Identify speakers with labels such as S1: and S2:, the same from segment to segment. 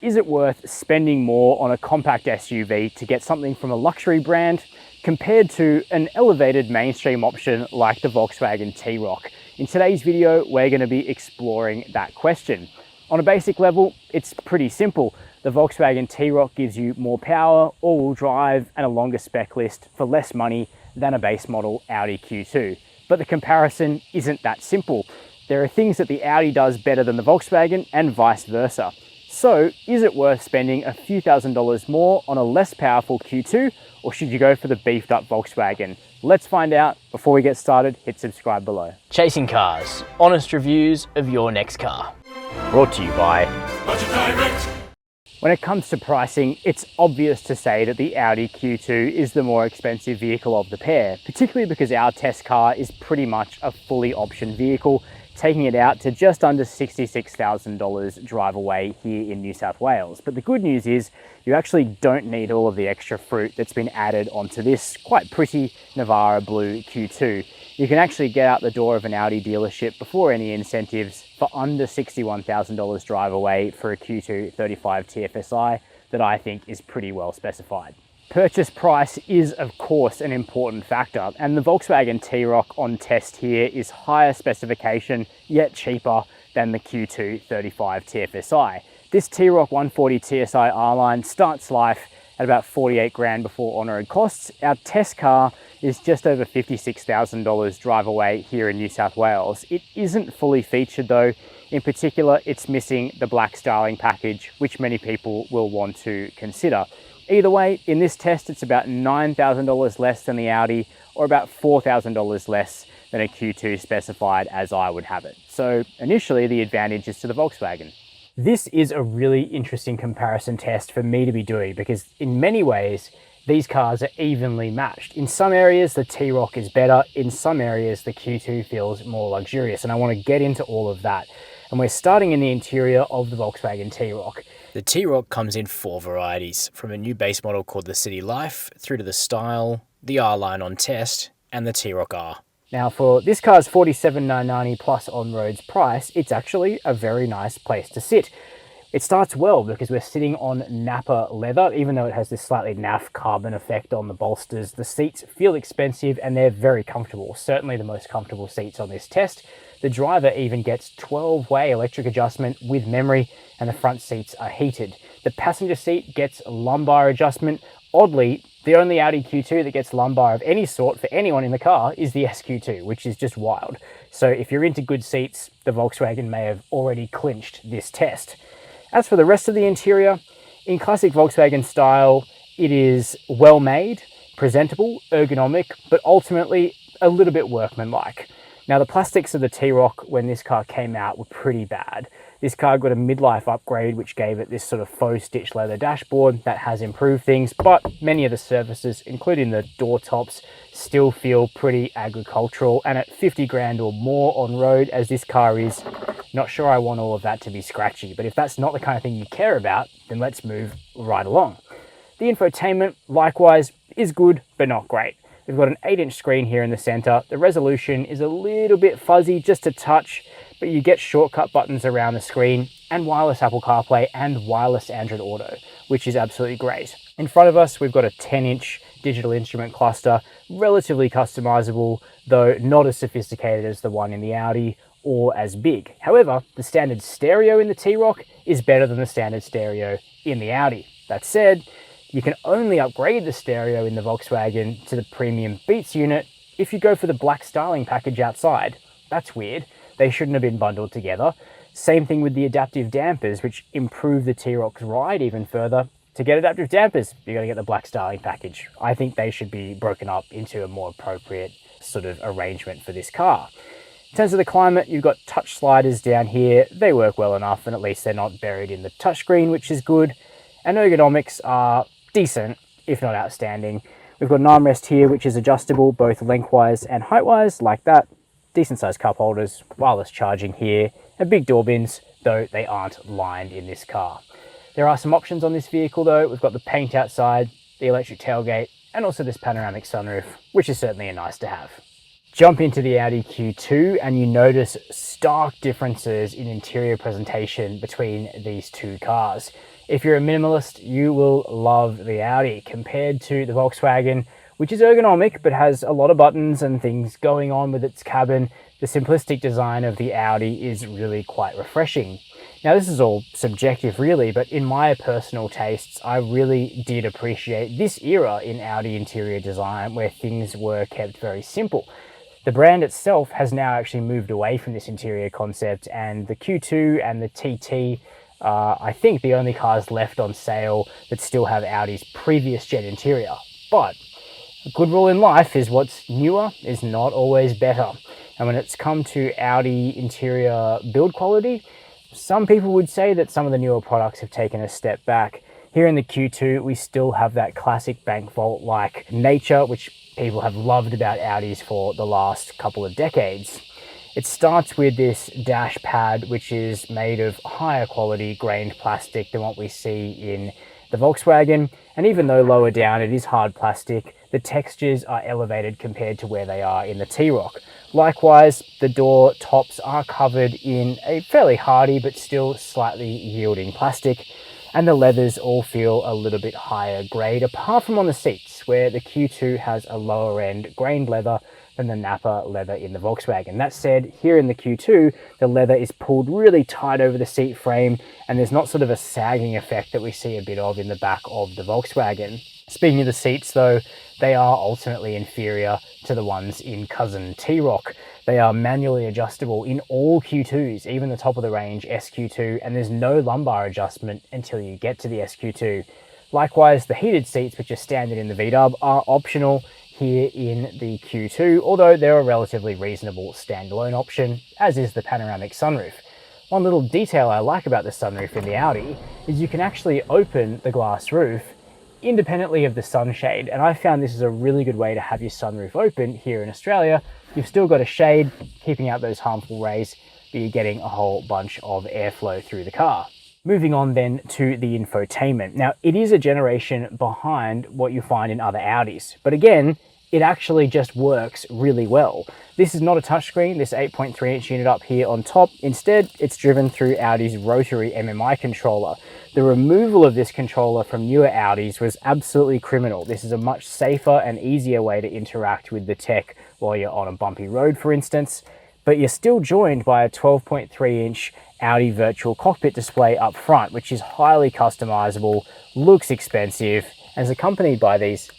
S1: Is it worth spending more on a compact SUV to get something from a luxury brand compared to an elevated mainstream option like the Volkswagen T-Roc? In today's video, we're going to be exploring that question. On a basic level, it's pretty simple. The Volkswagen T-Roc gives you more power, all-wheel drive, and a longer spec list for less money than a base model Audi Q2. But the comparison isn't that simple. There are things that the Audi does better than the Volkswagen and vice versa. So, is it worth spending a few $1,000s more on a less powerful Q2, or should you go for the beefed up Volkswagen? Let's find out. Before we get started, hit subscribe below.
S2: Chasing cars, honest reviews of your next car.
S1: Brought to you by Budget Direct. When it comes to pricing, it's obvious to say that the Audi Q2 is the more expensive vehicle of the pair, particularly because our test car is pretty much a fully optioned vehicle, taking it out to just under $66,000 drive away here in New South Wales. But the good news is you actually don't need all of the extra fruit that's been added onto this quite pretty Navara blue Q2. You can actually get out the door of an Audi dealership before any incentives for under $61,000 drive away for a Q2 35 TFSI that I think is pretty well specified. Purchase price is of course an important factor, and the Volkswagen T-Roc on test here is higher specification yet cheaper than the Q2 35 TFSI. This T-Roc 140 TSI R-Line starts life at about 48 grand before on-road costs. Our test car is just over $56,000 drive away here in New South Wales. It isn't fully featured though. In particular, it's missing the black styling package, which many people will want to consider. Either way, in this test, it's about $9,000 less than the Audi, or about $4,000 less than a Q2 specified as I would have it. So initially, the advantage is to the Volkswagen. This is a really interesting comparison test for me to be doing because in many ways, these cars are evenly matched. In some areas, the T-Roc is better. In some areas, the Q2 feels more luxurious, and I want to get into all of that. And we're starting in the interior of the Volkswagen T-Roc.
S2: The T-Roc comes in 4 varieties, from a new base model called the City Life, through to the Style, the R-Line on test, and the T-Roc R.
S1: Now for this car's $47,990 plus on-roads price, it's actually a very nice place to sit. It starts well because we're sitting on Nappa leather, even though it has this slightly naff carbon effect on the bolsters. The seats feel expensive and they're very comfortable, certainly the most comfortable seats on this test. The driver even gets 12-way electric adjustment with memory, and the front seats are heated. The passenger seat gets lumbar adjustment. Oddly, the only Audi Q2 that gets lumbar of any sort for anyone in the car is the SQ2, which is just wild. So if you're into good seats, the Volkswagen may have already clinched this test. As for the rest of the interior, in classic Volkswagen style, it is well made, presentable, ergonomic, but ultimately a little bit workmanlike. Now the plastics of the T-Roc when this car came out were pretty bad. This car got a midlife upgrade which gave it this sort of faux stitch leather dashboard that has improved things, but many of the surfaces, including the door tops, still feel pretty agricultural, and at 50 grand or more on road as this car is, not sure I want all of that to be scratchy, but if that's not the kind of thing you care about, then let's move right along. The infotainment, likewise, is good, but not great. We've got an 8-inch screen here in the center. The resolution is a little bit fuzzy, just a touch, but you get shortcut buttons around the screen and wireless Apple CarPlay and wireless Android Auto, which is absolutely great. In front of us, we've got a 10-inch digital instrument cluster, relatively customizable, though not as sophisticated as the one in the Audi or as big. However, the standard stereo in the T-Roc is better than the standard stereo in the Audi. That said, you can only upgrade the stereo in the Volkswagen to the premium Beats unit if you go for the black styling package outside. That's weird. They shouldn't have been bundled together. Same thing with the adaptive dampers, which improve the T-Roc's ride even further. To get adaptive dampers, you're going to get the black styling package. I think they should be broken up into a more appropriate sort of arrangement for this car. In terms of the climate, you've got touch sliders down here. They work well enough, and at least they're not buried in the touchscreen, which is good. And ergonomics are decent, if not outstanding. We've got an armrest here, which is adjustable both lengthwise and heightwise, like that. Decent sized cup holders, wireless charging here, and big door bins, though they aren't lined in this car. There are some options on this vehicle though. We've got the paint outside, the electric tailgate, and also this panoramic sunroof, which is certainly a nice to have. Jump into the Audi Q2 and you notice stark differences in interior presentation between these two cars. If you're a minimalist, you will love the Audi compared to the Volkswagen, which is ergonomic but has a lot of buttons and things going on with its cabin. The simplistic design of the Audi is really quite refreshing. Now, this is all subjective really, but in my personal tastes, I really did appreciate this era in Audi interior design where things were kept very simple. The brand itself has now actually moved away from this interior concept, and the Q2 and the TT are, I think, the only cars left on sale that still have Audi's previous gen interior. But a good rule in life is what's newer is not always better. And when it's come to Audi interior build quality, some people would say that some of the newer products have taken a step back. Here in the Q2, we still have that classic bank vault-like nature, which people have loved about Audis for the last couple of decades. It starts with this dash pad, which is made of higher quality grained plastic than what we see in the Volkswagen. And even though lower down it is hard plastic, the textures are elevated compared to where they are in the T-Roc. Likewise, the door tops are covered in a fairly hardy but still slightly yielding plastic, and the leathers all feel a little bit higher grade, apart from on the seats, where the Q2 has a lower end grained leather than the Napa leather in the Volkswagen. That said, here in the Q2, the leather is pulled really tight over the seat frame, and there's not sort of a sagging effect that we see a bit of in the back of the Volkswagen. Speaking of the seats though, they are ultimately inferior to the ones in cousin T-Roc. They are manually adjustable in all Q2s, even the top of the range SQ2, and there's no lumbar adjustment until you get to the SQ2. Likewise, the heated seats, which are standard in the VW, are optional here in the Q2, although they're a relatively reasonable standalone option, as is the panoramic sunroof. One little detail I like about the sunroof in the Audi is you can actually open the glass roof independently of the sunshade, and I found this is a really good way to have your sunroof open here in Australia. You've still got a shade keeping out those harmful rays, but you're getting a whole bunch of airflow through the car. Moving on then to the infotainment. Now, it is a generation behind what you find in other Audis, but again, it actually just works really well. This is not a touchscreen, this 8.3-inch unit up here on top. Instead, it's driven through Audi's rotary MMI controller. The removal of this controller from newer Audis was absolutely criminal. This is a much safer and easier way to interact with the tech while you're on a bumpy road, for instance, but you're still joined by a 12.3-inch Audi virtual cockpit display up front, which is highly customizable, looks expensive, and is accompanied by these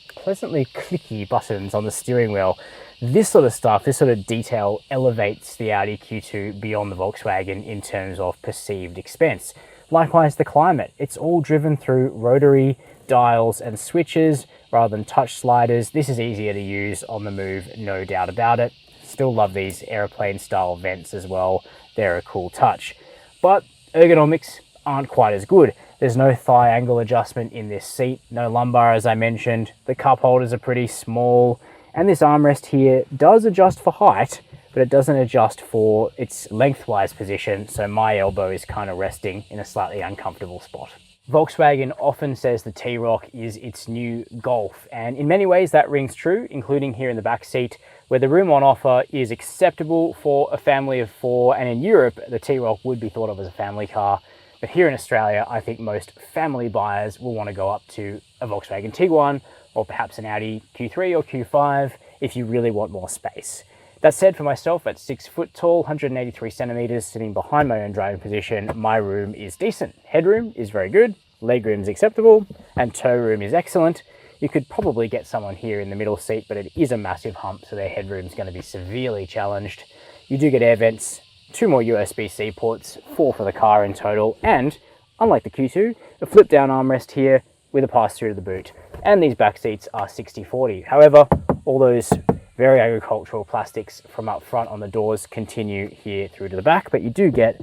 S1: pleasantly clicky buttons on the steering wheel. This sort of stuff, this sort of detail elevates the Audi Q2 beyond the Volkswagen in terms of perceived expense. Likewise, the climate. It's all driven through rotary dials and switches rather than touch sliders. This is easier to use on the move, no doubt about it. Still love these airplane style vents as well. They're a cool touch. But ergonomics aren't quite as good. There's no thigh angle adjustment in this seat, no lumbar as I mentioned. The cup holders are pretty small, and this armrest here does adjust for height, but it doesn't adjust for its lengthwise position, so my elbow is kind of resting in a slightly uncomfortable spot. Volkswagen often says the T-Roc is its new Golf, and in many ways that rings true, including here in the back seat, where the room on offer is acceptable for a family of 4, and in Europe, the T-Roc would be thought of as a family car. But here in Australia, I think most family buyers will want to go up to a Volkswagen Tiguan or perhaps an Audi Q3 or Q5 if you really want more space. That said, for myself at 6 foot tall, 183 centimeters, sitting behind my own driving position, my room is decent. Headroom is very good, legroom is acceptable, and toe room is excellent. You could probably get someone here in the middle seat, but it is a massive hump, so their headroom is going to be severely challenged. You do get air vents, 2 more USB-C ports, 4 for the car in total, and, unlike the Q2, a flip-down armrest here with a pass-through to the boot. And these back seats are 60/40. However, all those very agricultural plastics from up front on the doors continue here through to the back, but you do get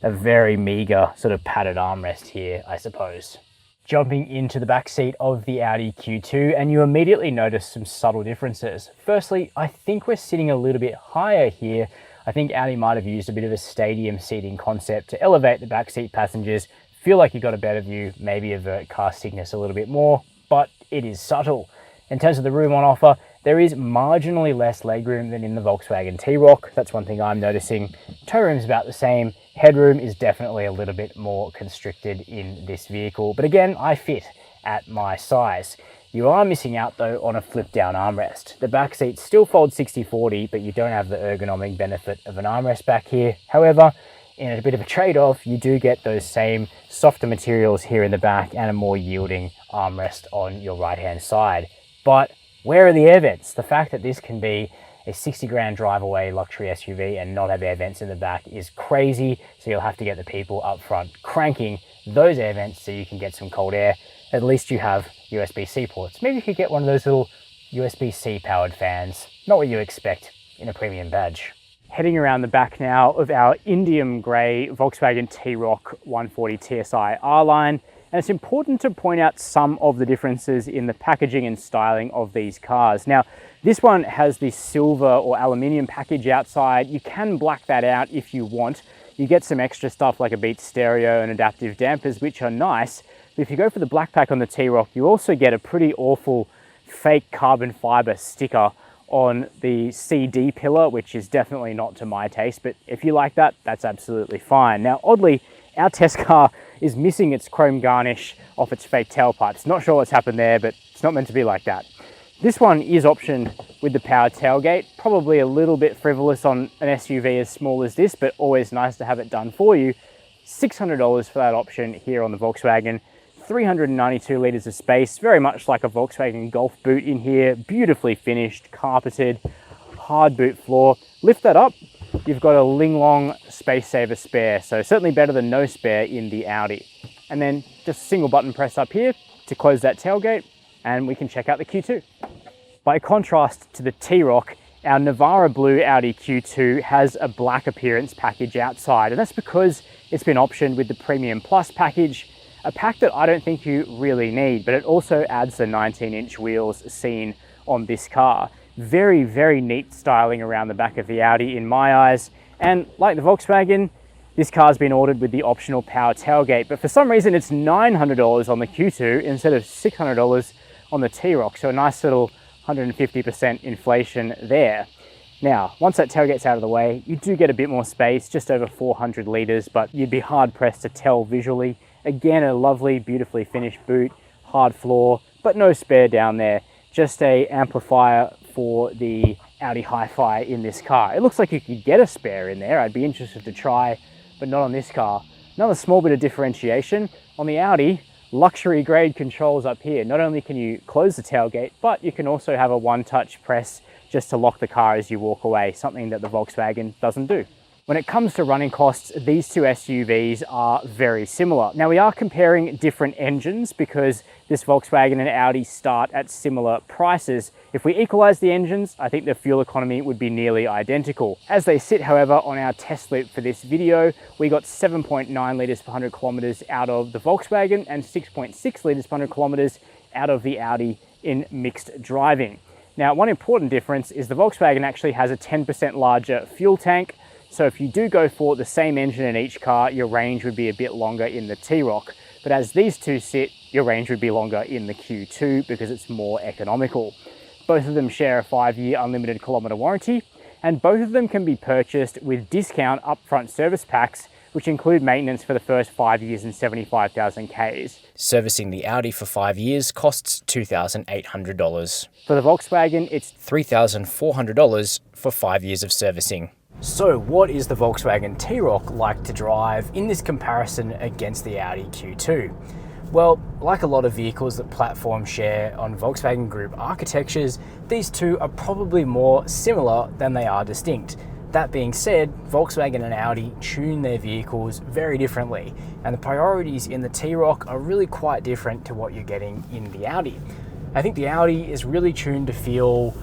S1: a very meager sort of padded armrest here, I suppose. Jumping into the back seat of the Audi Q2, and you immediately notice some subtle differences. Firstly, I think we're sitting a little bit higher here. I think Audi might have used a bit of a stadium seating concept to elevate the backseat passengers, feel like you got a better view, maybe avert car sickness a little bit more, but it is subtle. In terms of the room on offer, There is marginally less legroom than in the Volkswagen T-Roc. That's one thing I'm noticing. Toe room's about the same. Headroom is definitely a little bit more constricted in this vehicle. But again, I fit at my size. You are missing out though on a flip down armrest. The back seats still fold 60-40, but you don't have the ergonomic benefit of an armrest back here. However, in a bit of a trade-off, you do get those same softer materials here in the back and a more yielding armrest on your right-hand side. But where are the air vents? The fact that this can be a 60 grand drive away luxury SUV and not have air vents in the back is crazy. So you'll have to get the people up front cranking those air vents so you can get some cold air. At least you have USB-C ports. Maybe you could get one of those little USB-C powered fans. Not what you expect in a premium badge. Heading around the back now of our indium grey Volkswagen T-Roc 140 TSI R-Line. And it's important to point out some of the differences in the packaging and styling of these cars. Now, this one has the silver or aluminium package outside. You can black that out if you want. You get some extra stuff like a Beats stereo and adaptive dampers, which are nice. But if you go for the black pack on the T-Roc, you also get a pretty awful fake carbon fiber sticker on the CD pillar, which is definitely not to my taste. But if you like that, that's absolutely fine. Now, oddly, our test car is missing its chrome garnish off its fake tailpipes. Not sure what's happened there, but it's not meant to be like that. This one is optioned with the power tailgate. Probably a little bit frivolous on an SUV as small as this, but always nice to have it done for you. $600 for that option here on the Volkswagen. 392 litres of space, very much like a Volkswagen Golf boot in here. Beautifully finished, carpeted, hard boot floor. Lift that up, you've got a Linglong space saver spare, so certainly better than no spare in the Audi. And then just a single button press up here to close that tailgate, and we can check out the Q2. By contrast to the T-Roc, our Navara Blue Audi Q2 has a black appearance package outside, and that's because it's been optioned with the Premium Plus package, a pack that I don't think you really need, but it also adds the 19-inch wheels seen on this car. Very, very neat styling around the back of the Audi in my eyes. And like the Volkswagen, this car's been ordered with the optional power tailgate, but for some reason it's $900 on the Q2 instead of $600 on the T-Roc. So a nice little 150% inflation there. Now, once that tailgate's out of the way, you do get a bit more space, just over 400 litres, but you'd be hard pressed to tell visually. Again, a lovely, beautifully finished boot, hard floor, but no spare down there. Just a amplifier for the Audi Hi-Fi in this car. It looks like you could get a spare in there. I'd be interested to try, but not on this car. Another small bit of differentiation. On the Audi, luxury grade controls up here. Not only can you close the tailgate, but you can also have a one-touch press just to lock the car as you walk away, something that the Volkswagen doesn't do. When it comes to running costs, these two SUVs are very similar. Now, we are comparing different engines because this Volkswagen and Audi start at similar prices. If we equalize the engines, I think the fuel economy would be nearly identical. As they sit, however, on our test loop for this video, we got 7.9 litres per 100 kilometres out of the Volkswagen and 6.6 litres per 100 kilometres out of the Audi in mixed driving. Now, one important difference is the Volkswagen actually has a 10% larger fuel tank. So if you do go for the same engine in each car, your range would be a bit longer in the T-Roc. But as these two sit, your range would be longer in the Q2 because it's more economical. Both of them share a 5-year unlimited kilometre warranty, and both of them can be purchased with discount upfront service packs, which include maintenance for the first 5 years and 75,000 Ks.
S2: Servicing the Audi for 5 years costs $2,800.
S1: For the Volkswagen, it's
S2: $3,400 for 5 years of servicing. So what is the Volkswagen T-Roc like to drive in this comparison against the Audi Q2? Well, like a lot of vehicles that platform share on Volkswagen Group architectures, these two are probably more similar than they are distinct. That being said, Volkswagen and Audi tune their vehicles very differently, and the priorities in the T-Roc are really quite different to what you're getting in the Audi. I think the Audi is really tuned to feel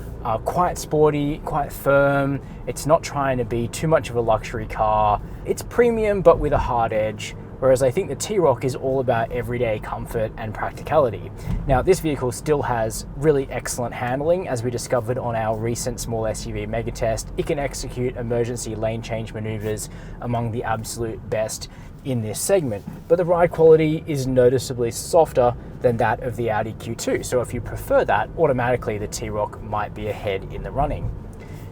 S2: quite sporty, quite firm. It's not trying to be too much of a luxury car. It's premium, but with a hard edge. Whereas I think the T-Roc is all about everyday comfort and practicality. Now, this vehicle still has really excellent handling, as we discovered on our recent small SUV mega test. It can execute emergency lane change maneuvers among the absolute best in this segment. But the ride quality is noticeably softer than that of the Audi Q2. So if you prefer that, automatically the T-Roc might be ahead in the running.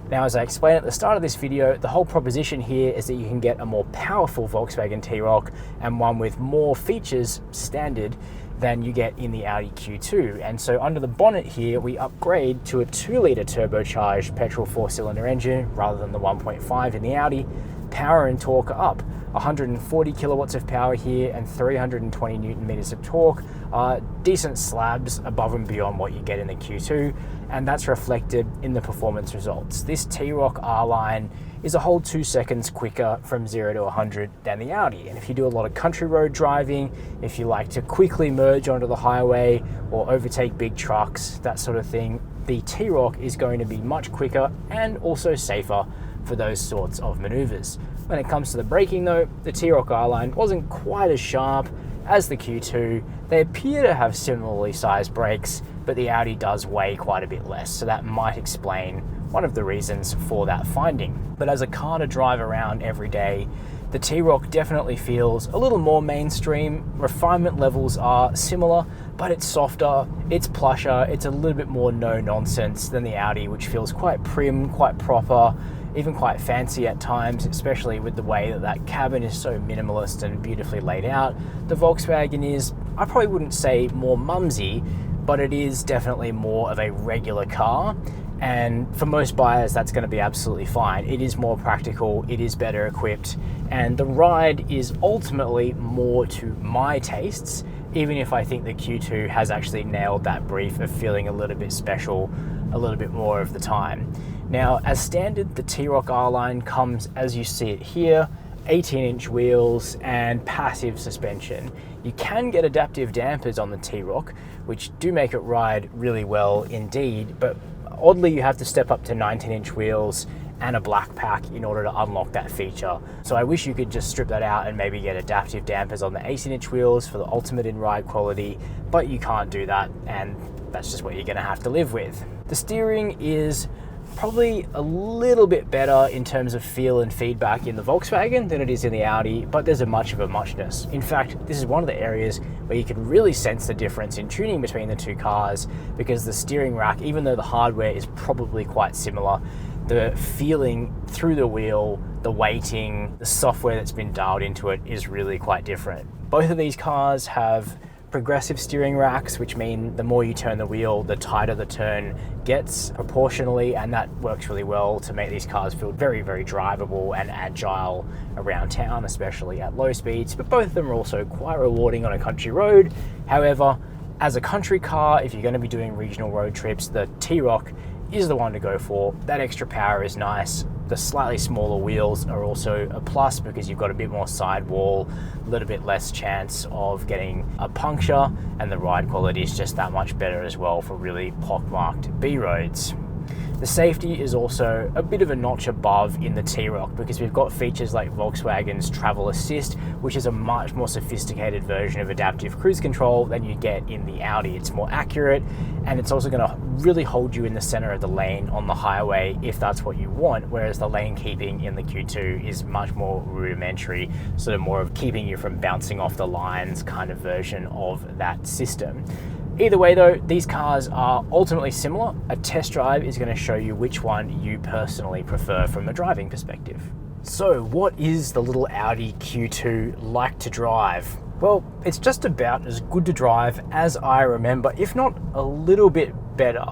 S2: Now, as I explained at the start of this video, the whole proposition here is that you can get a more powerful Volkswagen T-Roc and one with more features standard than you get in the Audi Q2. And so under the bonnet here, we upgrade to a 2-litre turbocharged petrol 4-cylinder engine rather than the 1.5 in the Audi. Power and torque are up. 140 kilowatts of power here and 320 newton meters of torque are decent slabs above and beyond what you get in the Q2, and that's reflected in the performance results. This T-Roc R-Line is a whole 2 seconds quicker from 0 to 100 than the Audi. And if you do a lot of country road driving, if you like to quickly merge onto the highway or overtake big trucks, that sort of thing, the T-Roc is going to be much quicker and also safer for those sorts of maneuvers. When it comes to the braking though, the T-Roc R-Line wasn't quite as sharp as the Q2. They appear to have similarly sized brakes, but the Audi does weigh quite a bit less, so that might explain one of the reasons for that finding. But as a car to drive around every day, the T-Roc definitely feels a little more mainstream. Refinement levels are similar, but it's softer, it's plusher, it's a little bit more no-nonsense than the Audi, which feels quite prim, quite proper, even quite fancy at times, especially with the way that that cabin is so minimalist and beautifully laid out. The Volkswagen is, I probably wouldn't say more mumsy, but it is definitely more of a regular car. And for most buyers, that's going to be absolutely fine. It is more practical, it is better equipped, and the ride is ultimately more to my tastes, even if I think the Q2 has actually nailed that brief of feeling a little bit special a little bit more of the time. Now, as standard, the T-Roc R-Line comes as you see it here, 18-inch wheels and passive suspension. You can get adaptive dampers on the T-Roc, which do make it ride really well indeed, but oddly you have to step up to 19-inch wheels and a black pack in order to unlock that feature. So I wish you could just strip that out and maybe get adaptive dampers on the 18-inch wheels for the ultimate in ride quality, but you can't do that, and that's just what you're gonna have to live with. The steering is probably a little bit better in terms of feel and feedback in the Volkswagen than it is in the Audi, but there's a much of a muchness. In fact, this is one of the areas where you can really sense the difference in tuning between the two cars, because the steering rack, even though the hardware is probably quite similar, the feeling through the wheel, the weighting, the software that's been dialed into it is really quite different. Both of these cars have progressive steering racks, which mean the more you turn the wheel, the tighter the turn gets proportionally, and that works really well to make these cars feel very, very drivable and agile around town, especially at low speeds. But both of them are also quite rewarding on a country road. However, as a country car, if you're going to be doing regional road trips, the T-Roc is the one to go for. That extra power is nice. The slightly smaller wheels are also a plus because you've got a bit more sidewall, a little bit less chance of getting a puncture, and the ride quality is just that much better as well for really pockmarked B roads. The safety is also a bit of a notch above in the T-Roc because we've got features like Volkswagen's Travel Assist, which is a much more sophisticated version of adaptive cruise control than you get in the Audi. It's more accurate, and it's also going to really hold you in the center of the lane on the highway if that's what you want, whereas the lane keeping in the Q2 is much more rudimentary, sort of more of keeping you from bouncing off the lines kind of version of that system. Either way though, these cars are ultimately similar. A test drive is going to show you which one you personally prefer from a driving perspective. So what is the little Audi Q2 like to drive? Well, it's just about as good to drive as I remember, if not a little bit better.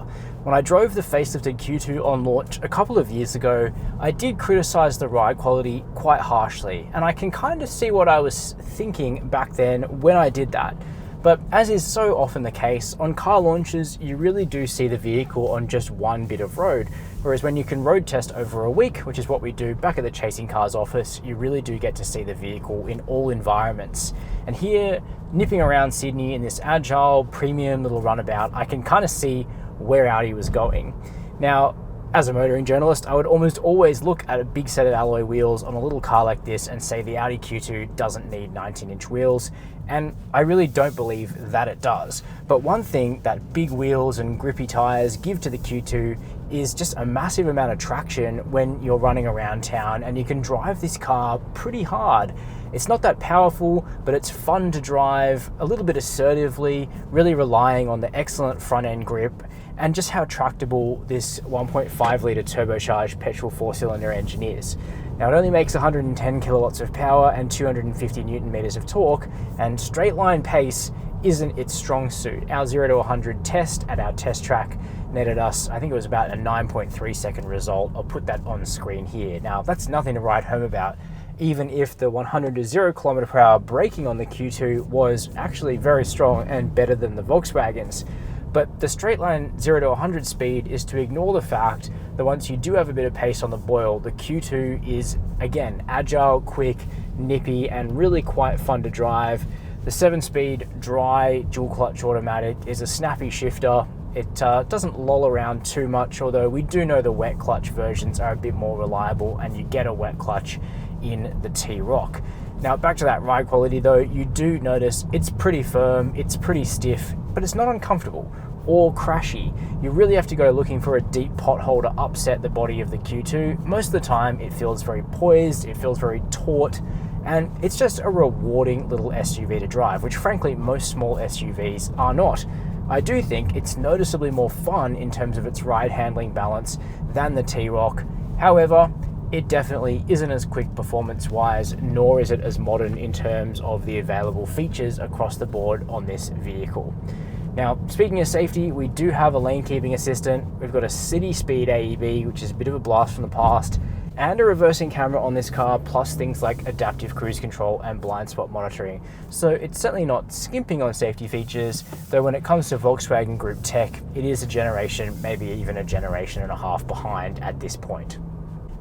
S2: When I drove the facelifted Q2 on launch a couple of years ago, I did criticize the ride quality quite harshly, and I can kind of see what I was thinking back then when I did that. But as is so often the case, on car launches, you really do see the vehicle on just one bit of road. Whereas when you can road test over a week, which is what we do back at the Chasing Cars office, you really do get to see the vehicle in all environments. And here, nipping around Sydney in this agile, premium little runabout, I can kind of see where Audi was going. Now, as a motoring journalist, I would almost always look at a big set of alloy wheels on a little car like this and say the Audi Q2 doesn't need 19-inch wheels, and I really don't believe that it does. But one thing that big wheels and grippy tires give to the Q2 is just a massive amount of traction when you're running around town, and you can drive this car pretty hard. It's not that powerful, but it's fun to drive a little bit assertively, really relying on the excellent front end grip and just how tractable this 1.5 litre turbocharged petrol 4-cylinder engine is. Now, it only makes 110 kilowatts of power and 250 newton meters of torque, and straight line pace isn't its strong suit. Our 0 to 100 test at our test track netted us, I think it was about a 9.3 second result. I'll put that on screen here. Now, that's nothing to write home about, even if the 100 to 0 kilometer per hour braking on the Q2 was actually very strong and better than the Volkswagens. But the straight line 0 to 100 speed is to ignore the fact that once you do have a bit of pace on the boil, the Q2 is, again, agile, quick, nippy, and really quite fun to drive. The 7-speed dry dual clutch automatic is a snappy shifter. It doesn't loll around too much, although we do know the wet clutch versions are a bit more reliable, and you get a wet clutch in the T-Roc. Now, back to that ride quality though, you do notice it's pretty firm, it's pretty stiff, but it's not uncomfortable or crashy. You really have to go looking for a deep pothole to upset the body of the Q2. Most of the time it feels very poised, it feels very taut, and it's just a rewarding little SUV to drive, which frankly most small SUVs are not. I do think it's noticeably more fun in terms of its ride handling balance than the T-Roc. However, it definitely isn't as quick performance-wise, nor is it as modern in terms of the available features across the board on this vehicle. Now, speaking of safety, we do have a lane keeping assistant. We've got a city speed AEB, which is a bit of a blast from the past, and a reversing camera on this car, plus things like adaptive cruise control and blind spot monitoring. So it's certainly not skimping on safety features, though when it comes to Volkswagen Group tech, it is a generation, maybe even a generation and a half behind at this point.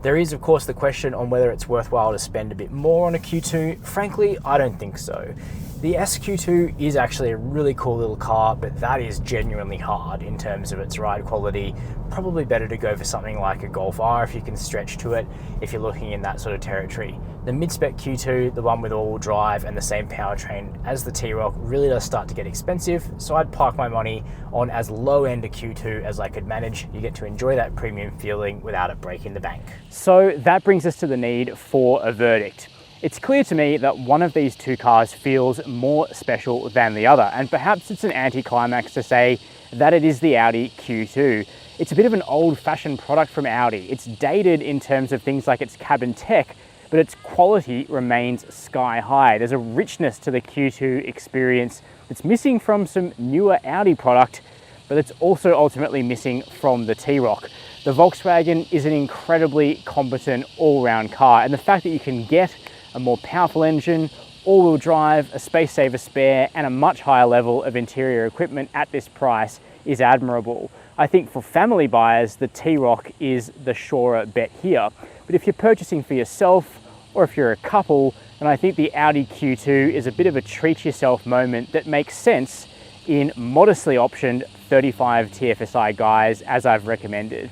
S2: There is, of course, the question on whether it's worthwhile to spend a bit more on a Q2. Frankly, I don't think so. The SQ2 is actually a really cool little car, but that is genuinely hard in terms of its ride quality. Probably better to go for something like a Golf R if you can stretch to it, if you're looking in that sort of territory. The mid-spec Q2, the one with all-wheel drive and the same powertrain as the T-Roc, really does start to get expensive, so I'd park my money on as low-end a Q2 as I could manage. You get to enjoy that premium feeling without it breaking the bank.
S1: So that brings us to the need for a verdict. It's clear to me that one of these two cars feels more special than the other, and perhaps it's an anticlimax to say that it is the Audi Q2. It's a bit of an old-fashioned product from Audi. It's dated in terms of things like its cabin tech, but its quality remains sky high. There's a richness to the Q2 experience that's missing from some newer Audi product, but it's also ultimately missing from the T-Roc. The Volkswagen is an incredibly competent all-round car, and the fact that you can get a more powerful engine, all-wheel drive, a space-saver spare, and a much higher level of interior equipment at this price is admirable. I think for family buyers, the T-Roc is the surer bet here. But if you're purchasing for yourself, or if you're a couple, then I think the Audi Q2 is a bit of a treat yourself moment that makes sense in modestly optioned 35 TFSI guys, as I've recommended.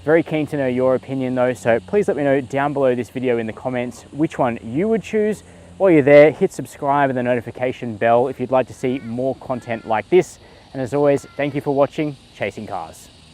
S1: Very keen to know your opinion though, so please let me know down below this video in the comments which one you would choose. While you're there, hit subscribe and the notification bell if you'd like to see more content like this. And as always, thank you for watching Chasing Cars.